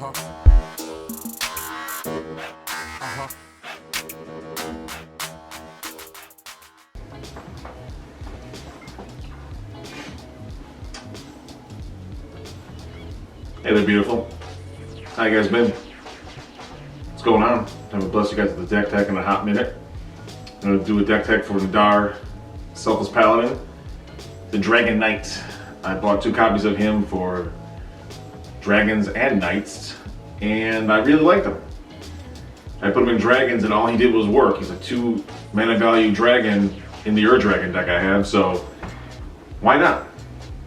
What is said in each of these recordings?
Hey there, beautiful. How you guys been? What's going on? I'm gonna bless you guys with the deck tech in a hot minute. I'm gonna do a deck tech for Nadaar, Selfless Paladin, the Dragon Knight. I bought 2 copies of him for Dragons and Knights, and I really liked him. I put him in Dragons, and all he did was work. He's a 2 mana value dragon in the Dragon deck I have, so why not?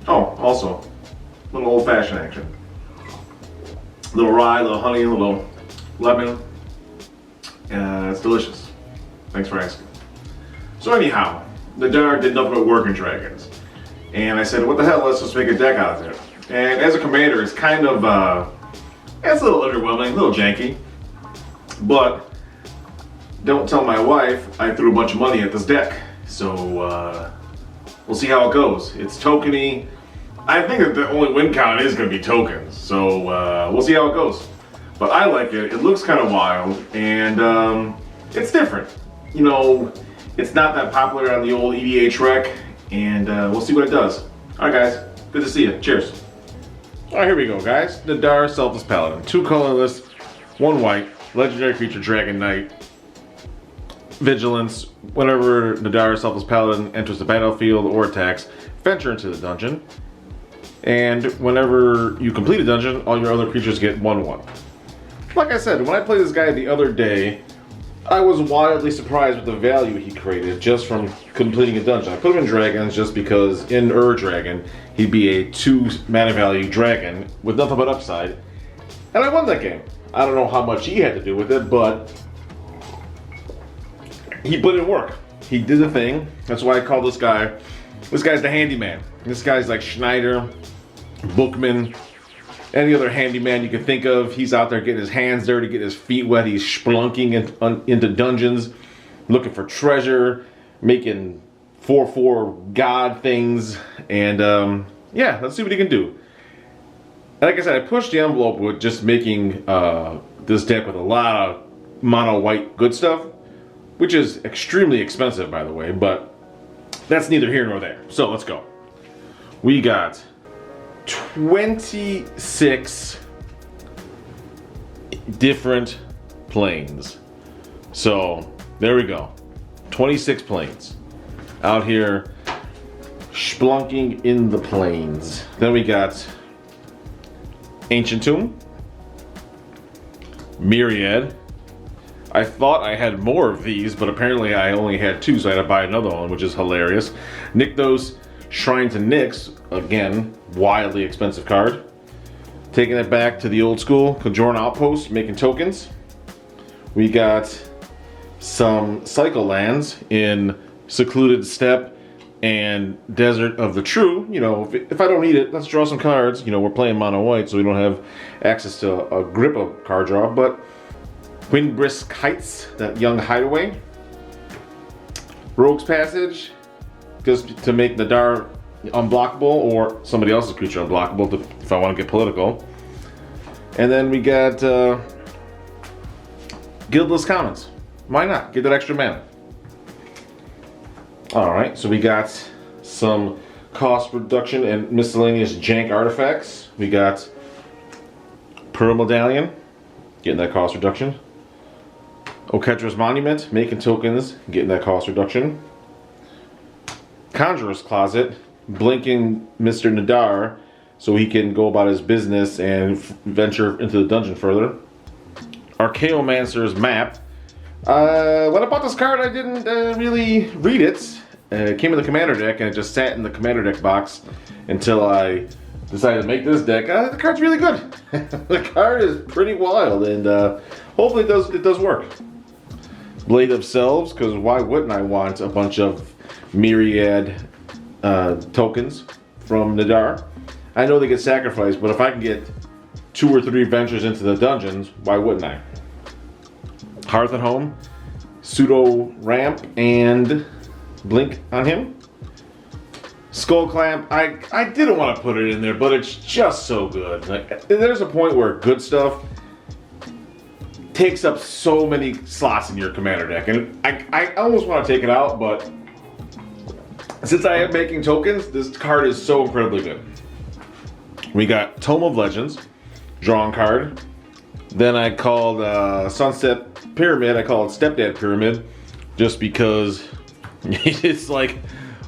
Oh, also, a little old-fashioned action. A little rye, a little honey, a little lemon. It's delicious. Thanks for asking. So anyhow, Nadaar did nothing but work in Dragons. And I said, what the hell, let's just make a deck out of it. And as a commander, it's kind of, it's a little underwhelming, a little janky. But don't tell my wife I threw a bunch of money at this deck. So we'll see how it goes. It's tokeny. I think that the only win count is going to be tokens, so we'll see how it goes. But I like it. It looks kind of wild, and it's different. You know, it's not that popular on the old EDH rec, and we'll see what it does. All right, guys. Good to see you. Cheers. All right, here we go, guys. Nadaar, Selfless Paladin. 2 colorless, 1 white, legendary creature, Dragon Knight. Vigilance. Whenever Nadaar, Selfless Paladin enters the battlefield or attacks, venture into the dungeon. And whenever you complete a dungeon, all your other creatures get 1/1. Like I said, when I played this guy the other day, I was wildly surprised with the value he created just from completing a dungeon. I put him in Dragons just because in Dragon, he'd be a 2 mana value dragon with nothing but upside. And I won that game. I don't know how much he had to do with it, but he put in work. He did the thing. That's why I call this guy's the handyman. This guy's like Schneider, Bookman, any other handyman you can think of. He's out there getting his hands dirty, getting his feet wet. He's splunking into dungeons, looking for treasure, making 4/4 god things, and yeah, let's see what he can do. And like I said, I pushed the envelope with just making this deck with a lot of mono white good stuff, which is extremely expensive, by the way, but that's neither here nor there. So let's go. We got 26 different planes. So there we go. 26 planes out here splunking in the plains. Then we got Ancient Tomb, Myriad. I thought I had more of these, but apparently I only had 2, so I had to buy another one, which is hilarious. Nykthos, Shrine to Nyx, again, wildly expensive card. Taking it back to the old school, Kajorn Outpost, making tokens. We got some cycle lands in Secluded Steppe and Desert of the True. You know, if I don't need it, let's draw some cards. You know, we're playing mono white, so we don't have access to a grip of card draw, but Windbrisk Heights, that young hideaway. Rogue's Passage, just to make Nadaar unblockable or somebody else's creature unblockable if I want to get political. And then we got Guildless Commons. Why not? Get that extra mana. Alright, so we got some cost reduction and miscellaneous jank artifacts. We got Pearl Medallion, getting that cost reduction. Oketra's Monument, making tokens, getting that cost reduction. Conjurer's Closet, blinking Mr. Nadaar so he can go about his business and venture into the dungeon further. Archaeomancer's Map. When I bought this card, I didn't really read it. It came in the commander deck and it just sat in the commander deck box until I decided to make this deck. The card's really good. The card is pretty wild, and hopefully it does work. Blade of Selves, because why wouldn't I want a bunch of Myriad tokens from Nadaar? I know they get sacrificed, but if I can get 2 or 3 ventures into the dungeons, why wouldn't I? Hearth and Home, Pseudo Ramp, and Blink on him. Skull Clamp, I didn't want to put it in there, but it's just so good. Like, there's a point where good stuff takes up so many slots in your commander deck, and I almost want to take it out, but since I am making tokens, this card is so incredibly good. We got Tome of Legends, drawing card. Then I called Sunset Pyramid, I call it Stepdad Pyramid, just because it's like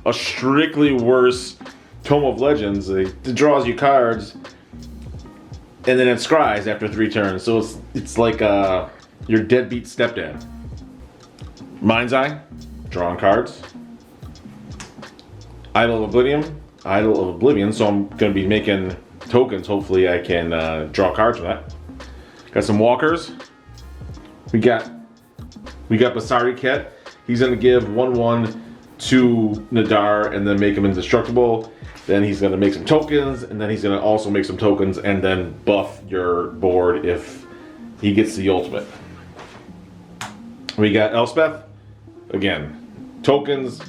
a strictly worse Tome of Legends. It draws you cards, and then it scries after 3 turns. So it's like your deadbeat stepdad. Mind's Eye, drawing cards. Idol of Oblivion. So I'm gonna be making tokens. Hopefully I can draw cards from that. Got some walkers. We got Basari Ket. He's gonna give 1/1 to Nadaar and then make him indestructible. Then he's gonna make some tokens, and then he's gonna also make some tokens and then buff your board if he gets the ultimate. We got Elspeth. Again, tokens,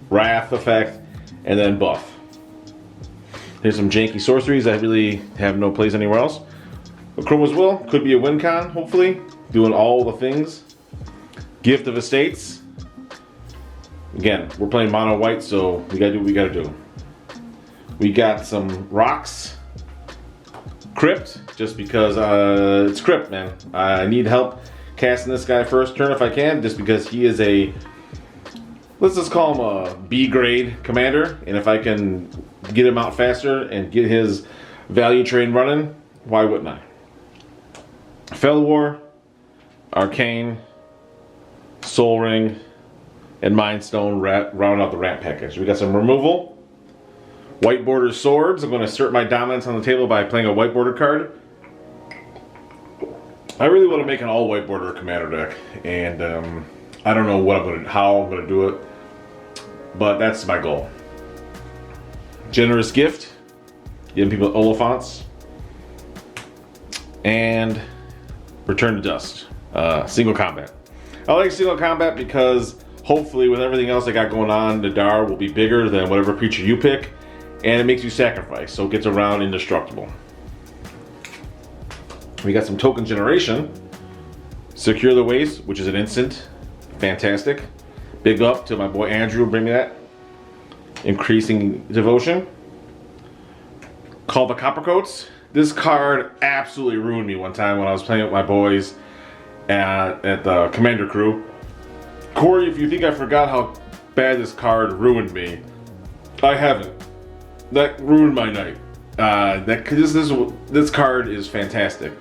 wrath effect, and then buff. Here's some janky sorceries that really have no place anywhere else. Chroma's Will could be a win con, hopefully, doing all the things. Gift of Estates. Again, we're playing mono white, so we gotta do what we gotta do. We got some rocks. Crypt, just because it's Crypt, man. I need help casting this guy first turn if I can, just because he is a, let's just call him a B grade commander, and if I can get him out faster and get his value train running, why wouldn't I? Fel War, Arcane, Soul Ring, and Mind Stone round out the ramp package. We got some removal. White border swords. I'm going to assert my dominance on the table by playing a white border card. I really want to make an all white border commander deck, and I don't know how I'm going to do it, but that's my goal. Generous Gift, giving people Oliphants, and Return to Dust. Single combat. I like single combat because hopefully with everything else I got going on, Nadaar will be bigger than whatever creature you pick, and it makes you sacrifice, so it gets around indestructible. We got some token generation. Secure the Waste, which is an instant. Fantastic. Big up to my boy Andrew, bring me that. Increasing Devotion. Call the Coppercoats. This card absolutely ruined me one time when I was playing with my boys at the Commander Crew. Corey, if you think I forgot how bad this card ruined me, I haven't. That ruined my night. This card is fantastic.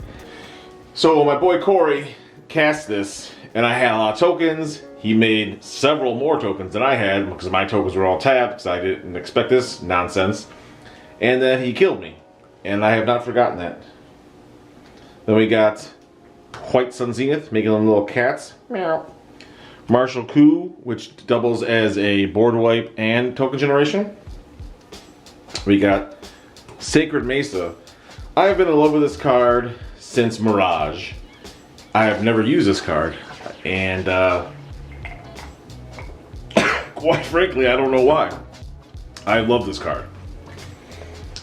So my boy Corey cast this, and I had a lot of tokens. He made several more tokens than I had because my tokens were all tapped because I didn't expect this nonsense. And then he killed me, and I have not forgotten that. Then we got White Sun Zenith, making them little cats. Meow. Martial Coup, which doubles as a board wipe and token generation. We got Sacred Mesa. I've been in love with this card since Mirage. I have never used this card, and quite frankly, I don't know why. I love this card.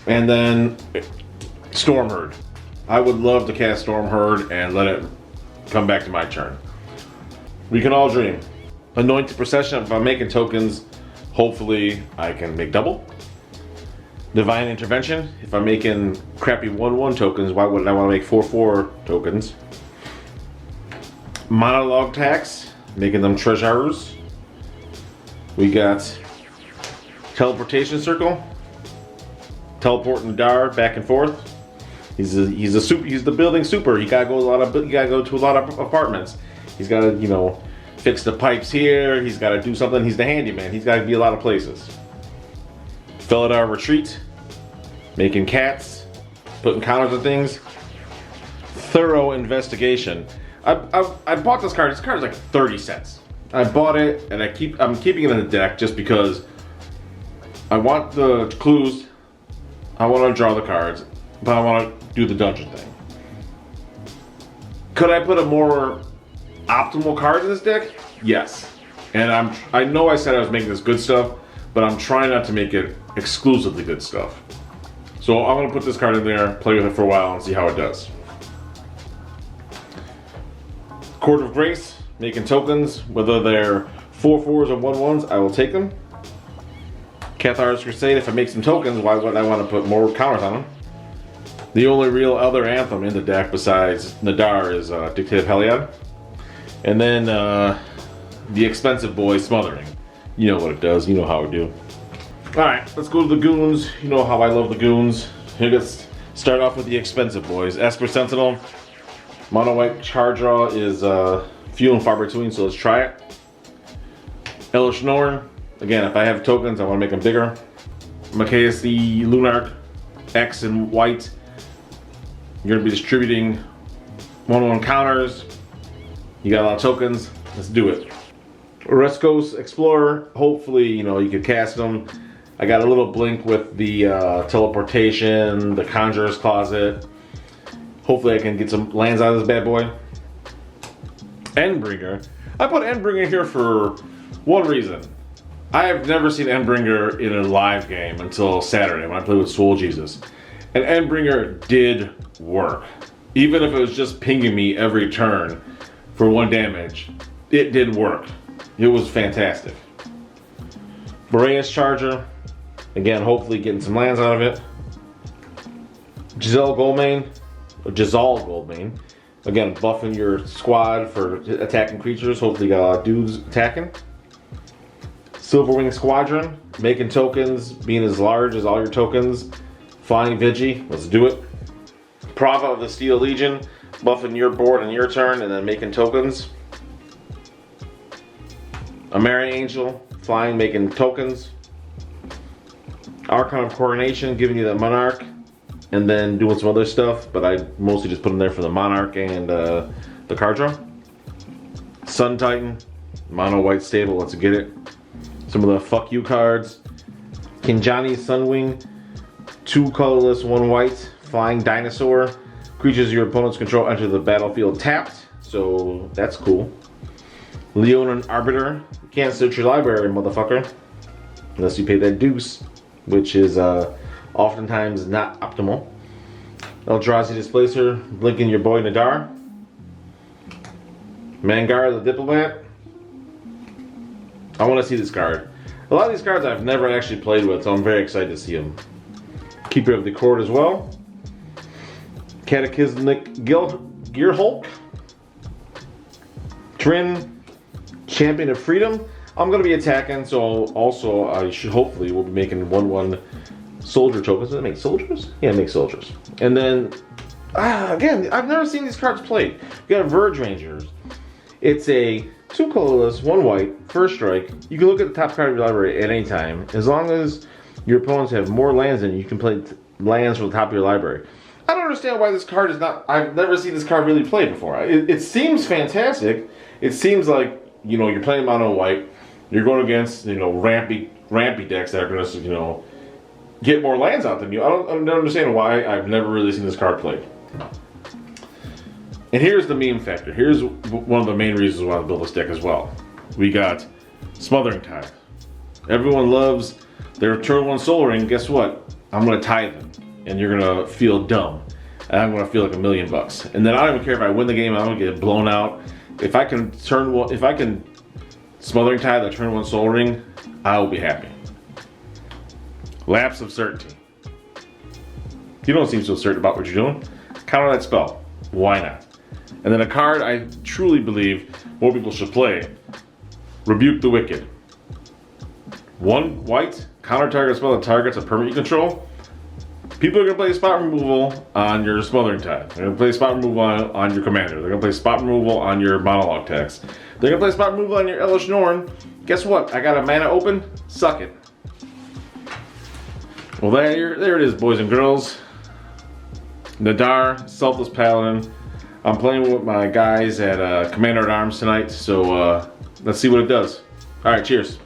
And then Stormherd. I would love to cast Stormherd and let it come back to my turn. We can all dream. Anointed Procession, if I'm making tokens, hopefully I can make double. Divine Intervention, if I'm making crappy 1/1 tokens, why wouldn't I want to make 4/4 tokens? Monologue Tax, making them treasures. We got Teleportation Circle, teleporting Nadaar back and forth. He's the building super. You gotta go to a lot of apartments. He's gotta, fix the pipes here. He's gotta do something. He's the handyman. He's gotta be a lot of places. Felidar Retreat, making cats, putting counters on things. Thorough Investigation. I bought this card. This card is like 30 cents. I bought it, and I'm keeping it in the deck just because I want the clues. I want to draw the cards, but I want to do the dungeon thing. Could I put a more optimal card in this deck? Yes. And I know I said I was making this good stuff, but I'm trying not to make it exclusively good stuff. So I'm gonna put this card in there, play with it for a while, and see how it does. Court of Grace, making tokens, whether they're 4/4s or 1/1s, I will take them. Cathar's Crusade, if I make some tokens, why would I want to put more counters on them? The only real other anthem in the deck besides Nadaar is Dictative Heliod. And then the expensive boy, Smothering. You know what it does, you know how I do. Alright, let's go to the goons. You know how I love the goons. Here, let's start off with the expensive boys. Esper Sentinel. Mono white card draw is few and far between, so let's try it. Elish Norn. Again, if I have tokens, I want to make them bigger. Machias the Lunarch, X and white. You're going to be distributing 1/1 counters. You got a lot of tokens. Let's do it. Oreskos Explorer. Hopefully, you know, you can cast them. I got a little blink with the teleportation, the Conjurer's Closet. Hopefully I can get some lands out of this bad boy. Endbringer. I put Endbringer here for one reason. I have never seen Endbringer in a live game until Saturday when I played with Swole Jesus. And Endbringer did work. Even if it was just pinging me every turn for 1 damage, it did work. It was fantastic. Boreas Charger. Again, hopefully getting some lands out of it. Giselle Goldmane. Again, buffing your squad for attacking creatures. Hopefully you got a lot of dudes attacking. Silverwing Squadron, making tokens, being as large as all your tokens. Flying Vigi, let's do it. Prava of the Steel Legion, buffing your board on your turn and then making tokens. Amari Angel, flying, making tokens. Archon of Coronation, giving you the Monarch, and then doing some other stuff, but I mostly just put them there for the Monarch and the card draw. Sun Titan, mono white stable, let's get it. Some of the fuck you cards. Kinjani Sunwing, 2 colorless, 1 white, flying dinosaur. Creatures your opponent's control enter the battlefield tapped, so that's cool. Leonin Arbiter, you can't search your library, motherfucker, unless you pay that deuce, which is oftentimes not optimal. Eldrazi Displacer, blinking your boy Nadaar. Mangar the Diplomat. I want to see this card. A lot of these cards I've never actually played with, so I'm very excited to see them. Keeper of the Court as well. Cataclysmic Gearhulk. Trin, Champion of Freedom. I'm going to be attacking, so also I should hopefully will be making 1/1 soldier tokens. Does it make soldiers? Yeah, it makes soldiers. And then, again, I've never seen these cards played. We got Verge Rangers. It's a 2 colorless, 1 white, first strike. You can look at the top card of your library at any time. As long as your opponents have more lands than you can play lands from the top of your library. I don't understand why this card is not... I've never seen this card really played before. It seems fantastic. It seems like, you know, you're playing mono white. You're going against, you know, rampy decks that are going to, you know, get more lands out than you. I don't understand why I've never really seen this card played. And here's the meme factor. Here's one of the main reasons why I built this deck as well. We got Smothering Tithe. Everyone loves their turn 1 Soul Ring. Guess what? I'm going to tithe them. And you're going to feel dumb. And I'm going to feel like $1 million. And then I don't even care if I win the game. I'm going to get blown out. If I can Smothering Tithe the turn 1 Soul Ring, I will be happy. Lapse of Certainty. You don't seem so certain about what you're doing. Counter that spell. Why not? And then a card I truly believe more people should play. Rebuke the Wicked. 1 white, counter target spell that targets a permanent you control. People are going to play spot removal on your Smothering Tithe. They're going to play spot removal on your Commander. They're going to play spot removal on your Monologue text. They're going to play spot removal on your Elish Norn. Guess what? I got a mana open. Suck it. Well, there it is, boys and girls. Nadaar, Selfless Paladin. I'm playing with my guys at Commander at Arms tonight, so let's see what it does. All right, cheers.